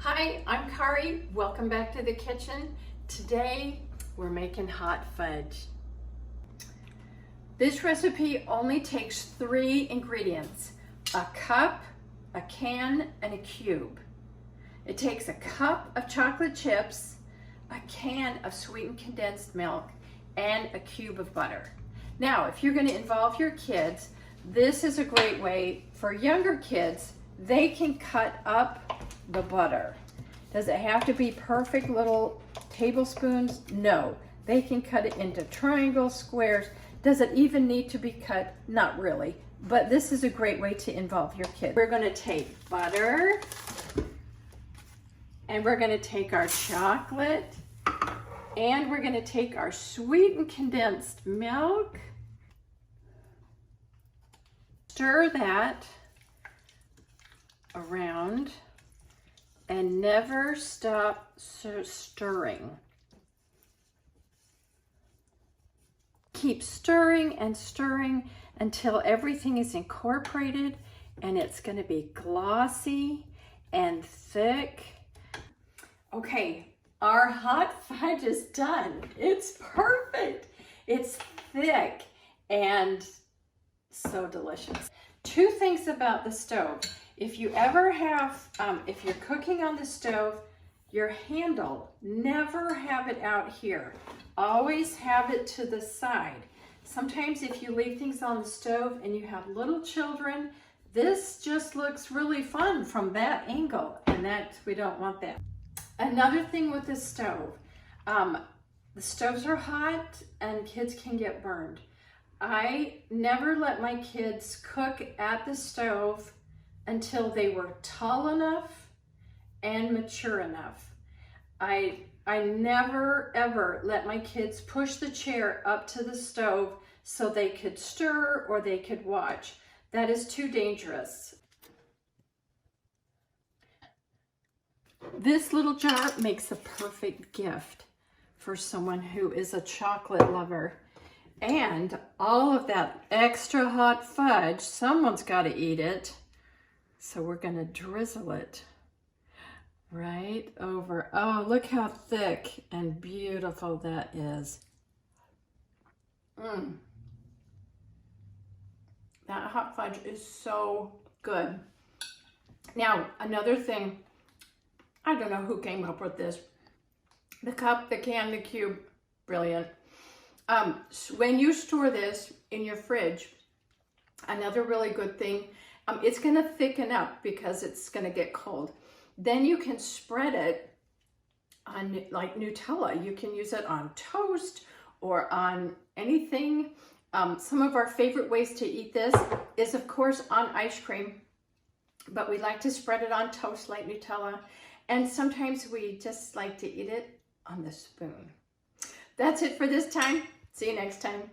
Hi, I'm Kari. Welcome back to the kitchen. Today we're making hot fudge. This recipe only takes 3 ingredients: a cup, a can, and a cube. It takes a cup of chocolate chips, a can of sweetened condensed milk, and a cube of butter. Now, if you're going to involve your kids, this is a great way for younger kids. They can cut up the butter. Does it have to be perfect little tablespoons? No. They can cut it into triangles, squares. Does it even need to be cut? Not really. But this is a great way to involve your kids. We're going to take butter, and we're going to take our chocolate, and we're going to take our sweetened condensed milk. Stir that around and never stop stirring. Keep stirring and stirring until everything is incorporated and it's going to be glossy and thick. Okay, our hot fudge is done. It's perfect. It's thick and so delicious. 2 things about the stove. If you ever have, if you're cooking on the stove, your handle, never have it out here. Always have it to the side. Sometimes if you leave things on the stove and you have little children, this just looks really fun from that angle, and we don't want that. Another thing with the stove, the stoves are hot and kids can get burned. I never let my kids cook at the stove until they were tall enough and mature enough. I never ever let my kids push the chair up to the stove so they could stir or they could watch. That is too dangerous. This little jar makes a perfect gift for someone who is a chocolate lover. And all of that extra hot fudge, someone's got to eat it. So we're going to drizzle it right over. Oh, look how thick and beautiful that is. That hot fudge is so good. Now, another thing, I don't know who came up with this. The cup, the can, the cube, brilliant. When you store this in your fridge, another really good thing, it's going to thicken up because it's going to get cold. Then you can spread it on like Nutella. You can use it on toast or on anything. Some of our favorite ways to eat this is, of course, on ice cream, but we like to spread it on toast like Nutella. And sometimes we just like to eat it on the spoon. That's it for this time. See you next time.